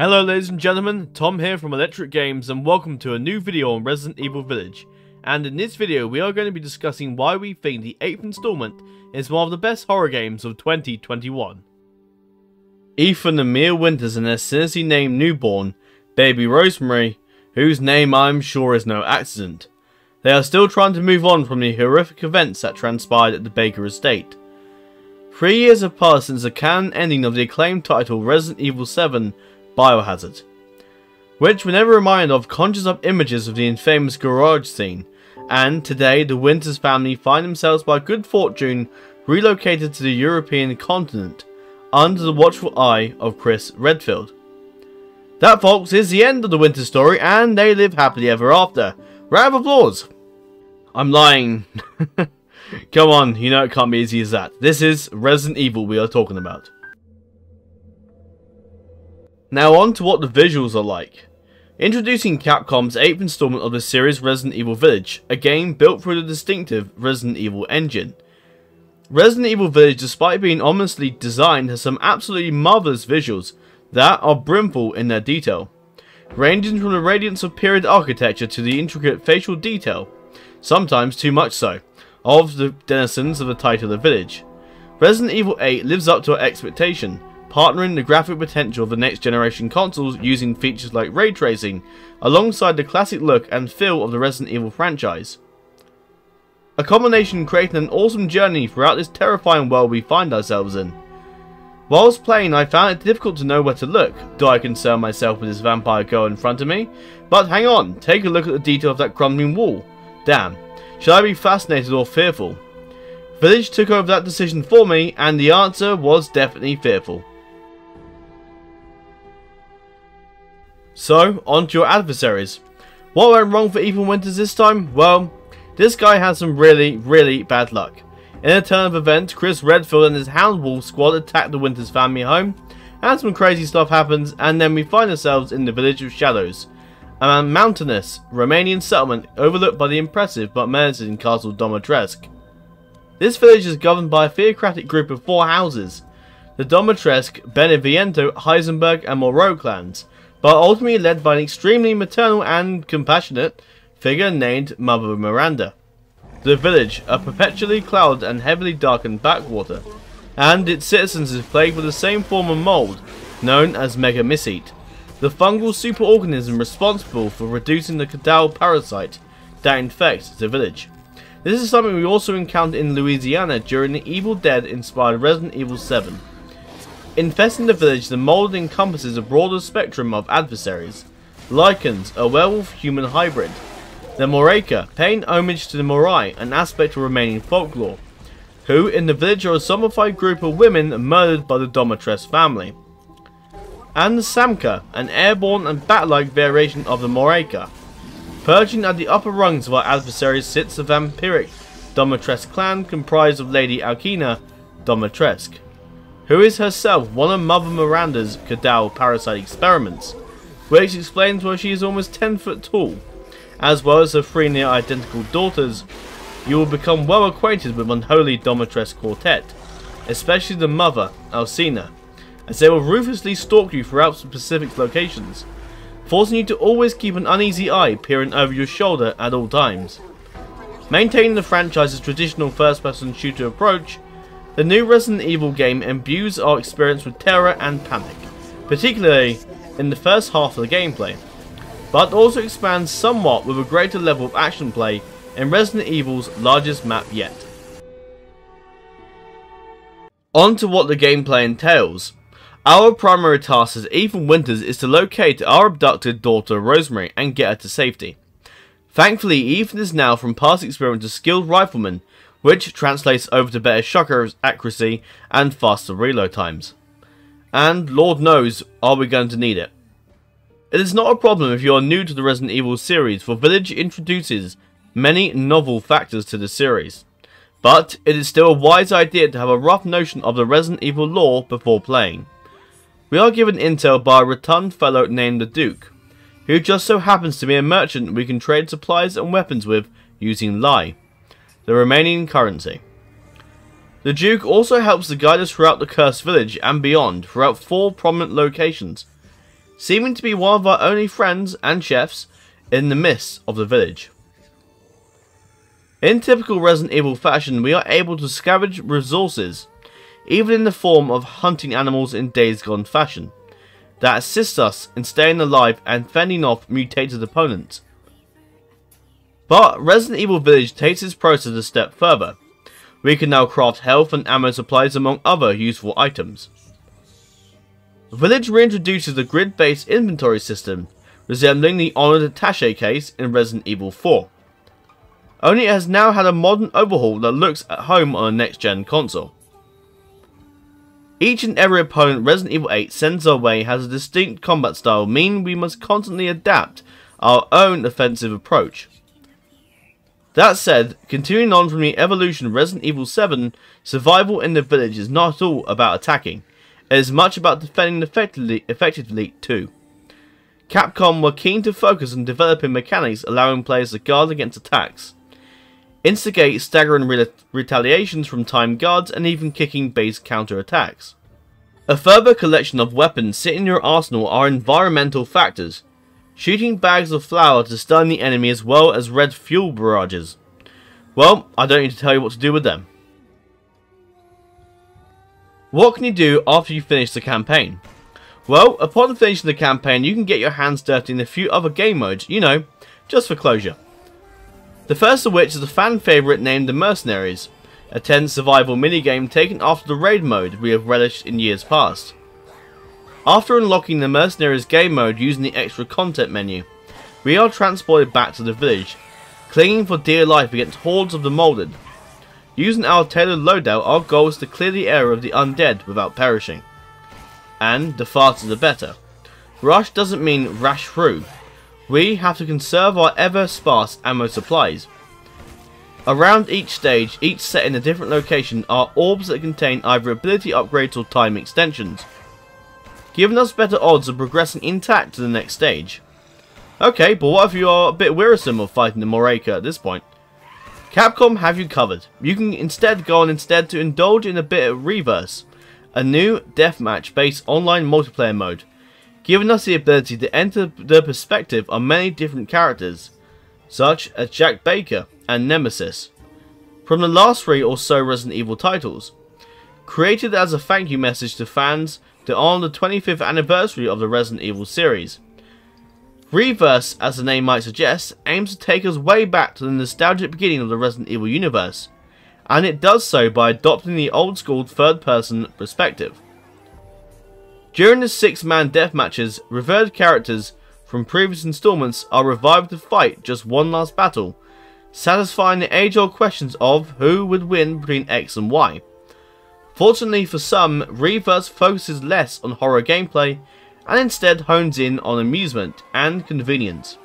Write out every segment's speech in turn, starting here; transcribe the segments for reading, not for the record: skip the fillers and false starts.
Hello ladies and gentlemen, Tom here from Electric Games and welcome to a new video on Resident Evil Village. And in this video we are going to be discussing why we think the 8th installment is one of the best horror games of 2021. Ethan and Mia Winters and their sinisterly named newborn, baby Rosemary, whose name I'm sure is no accident. They are still trying to move on from the horrific events that transpired at the Baker estate. 3 years have passed since the canon ending of the acclaimed title Resident Evil 7 Biohazard, which whenever reminded of conjures up images of the infamous garage scene, and today the Winters family find themselves by good fortune relocated to the European continent under the watchful eye of Chris Redfield. That, folks, is the end of the Winters story, and they live happily ever after. Round of applause! I'm lying. Come on, you know it can't be easy as that. This is Resident Evil we are talking about. Now on to what the visuals are like. Introducing Capcom's 8th installment of the series Resident Evil Village, a game built through the distinctive Resident Evil engine. Resident Evil Village, despite being ominously designed, has some absolutely marvellous visuals that are brimful in their detail, ranging from the radiance of period architecture to the intricate facial detail, sometimes too much so, of the denizens of the title The Village. Resident Evil 8 lives up to our expectation, partnering the graphic potential of the next generation consoles using features like ray tracing, alongside the classic look and feel of the Resident Evil franchise. A combination creating an awesome journey throughout this terrifying world we find ourselves in. Whilst playing, I found it difficult to know where to look. Do I concern myself with this vampire girl in front of me? But hang on, take a look at the detail of that crumbling wall. Damn, should I be fascinated or fearful? Village took over that decision for me, and the answer was definitely fearful. So, on to your adversaries. What went wrong for Ethan Winters this time? Well, this guy had some really bad luck. In a turn of events, Chris Redfield and his Hound Wolf squad attack the Winters family home, and some crazy stuff happens, and then we find ourselves in the Village of Shadows, a mountainous Romanian settlement overlooked by the impressive but menacing Castle Domitrescu. This village is governed by a theocratic group of 4 houses, the Domitrescu, Beneviento, Heisenberg and Moreau clans, but ultimately led by an extremely maternal and compassionate figure named Mother Miranda. The village, a perpetually clouded and heavily darkened backwater, and its citizens is plagued with the same form of mold, known as megamycete, the fungal superorganism responsible for reducing the cadal parasite that infects the village. This is something we also encountered in Louisiana during the Evil Dead inspired Resident Evil 7. Infesting the village, the mold encompasses a broader spectrum of adversaries. Lycans, a werewolf-human hybrid. The Moraika, paying homage to the Morai, an aspect of Romanian folklore, who in the village are a zombified group of women murdered by the Domitrescu family. And the Samka, an airborne and bat-like variation of the Moraika. Perching at the upper rungs of our adversaries sits the vampiric Domitrescu clan comprised of Lady Alkina Domitrescu, who is herself one of Mother Miranda's cadal parasite experiments, which explains why she is almost 10 foot tall. As well as her 3 near identical daughters, you will become well acquainted with unholy Domitrescu quartet, especially the mother, Alcina, as they will ruthlessly stalk you throughout specific locations, forcing you to always keep an uneasy eye peering over your shoulder at all times. Maintaining the franchise's traditional first-person shooter approach, the new Resident Evil game imbues our experience with terror and panic, particularly in the first half of the gameplay, but also expands somewhat with a greater level of action play in Resident Evil's largest map yet. On to what the gameplay entails. Our primary task as Ethan Winters is to locate our abducted daughter Rosemary and get her to safety. Thankfully, Ethan is now from past experience a skilled rifleman, which translates over to better shocker accuracy and faster reload times. And Lord knows, are we going to need it. It is not a problem if you are new to the Resident Evil series, for Village introduces many novel factors to the series. But it is still a wise idea to have a rough notion of the Resident Evil lore before playing. We are given intel by a rotund fellow named the Duke, who just so happens to be a merchant we can trade supplies and weapons with using Lai, the Romanian currency. The Duke also helps to guide us throughout the Cursed Village and beyond throughout 4 prominent locations. seeming to be one of our only friends and chefs in the midst of the village. In typical Resident Evil fashion, we are able to scavenge resources, even in the form of hunting animals in Days Gone fashion, that assist us in staying alive and fending off mutated opponents. But Resident Evil Village takes this process a step further. We can now craft health and ammo supplies among other useful items. Village reintroduces a grid-based inventory system, resembling the honoured attaché case in Resident Evil 4. Only it has now had a modern overhaul that looks at home on a next-gen console. Each and every opponent Resident Evil 8 sends our way has a distinct combat style, meaning we must constantly adapt our own offensive approach. That said, continuing on from the evolution of Resident Evil 7, survival in the village is not all about attacking. It is much about defending effectively too. Capcom were keen to focus on developing mechanics allowing players to guard against attacks, instigate staggering retaliations from timed guards, and even kicking base counter-attacks. A further collection of weapons sitting in your arsenal are environmental factors, shooting bags of flour to stun the enemy as well as red fuel barrages. Well, I don't need to tell you what to do with them. What can you do after you finish the campaign? Well, upon finishing the campaign, you can get your hands dirty in a few other game modes, you know, just for closure. The first of which is a fan favourite named the Mercenaries, a tense survival minigame taken after the raid mode we have relished in years past. After unlocking the Mercenaries game mode using the extra content menu, we are transported back to the village, clinging for dear life against hordes of the moulded. Using our tailored loadout, our goal is to clear the area of the undead without perishing. And the faster the better. Rush doesn't mean rash through. We have to conserve our ever sparse ammo supplies. Around each stage, each set in a different location, are orbs that contain either ability upgrades or time extensions, giving us better odds of progressing intact to the next stage. Okay, but what if you are a bit wearisome of fighting the Moraika at this point? Capcom have you covered. You can instead go on to indulge in a bit of Reverse, a new deathmatch based online multiplayer mode, giving us the ability to enter the perspective of many different characters, such as Jack Baker and Nemesis, from the last 3 or so Resident Evil titles, created as a thank you message to fans to honor the 25th anniversary of the Resident Evil series. Reverse, as the name might suggest, aims to take us way back to the nostalgic beginning of the Resident Evil universe, and it does so by adopting the old school third-person perspective. During the 6-man deathmatches, revered characters from previous installments are revived to fight just one last battle, satisfying the age-old questions of who would win between X and Y. Fortunately for some, Reverse focuses less on horror gameplay and instead hones in on amusement and convenience.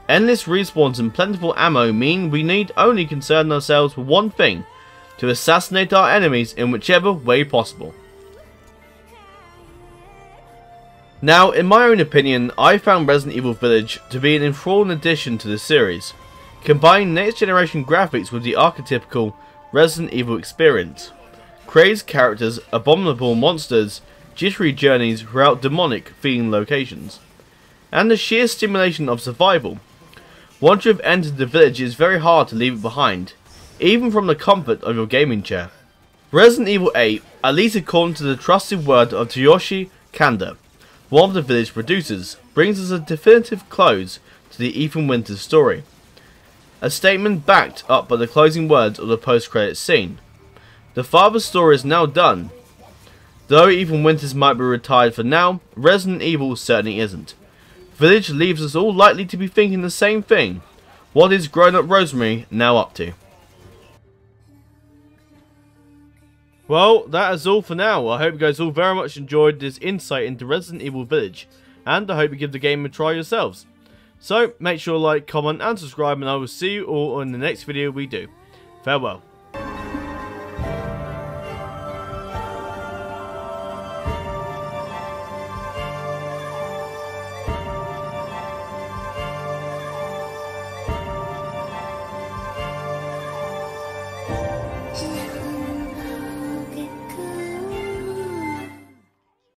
Endless respawns and plentiful ammo mean we need only concern ourselves with one thing: to assassinate our enemies in whichever way possible. Now, in my own opinion, I found Resident Evil Village to be an enthralling addition to the series, combining next generation graphics with the archetypical Resident Evil experience. Crazed characters, abominable monsters, jittery journeys throughout demonic feeling locations, and the sheer stimulation of survival. Once you have entered the village, it is very hard to leave it behind, even from the comfort of your gaming chair. Resident Evil 8, at least according to the trusted word of Tsuyoshi Kanda, one of the village producers, brings us a definitive close to the Ethan Winters story. A statement backed up by the closing words of the post-credits scene. The father's story is now done. Though Ethan Winters might be retired for now, Resident Evil certainly isn't. Village leaves us all likely to be thinking the same thing. What is grown-up Rosemary now up to? Well, that is all for now. I hope you guys all very much enjoyed this insight into Resident Evil Village, and I hope you give the game a try yourselves. So, make sure to like, comment and subscribe, and I will see you all in the next video we do. Farewell.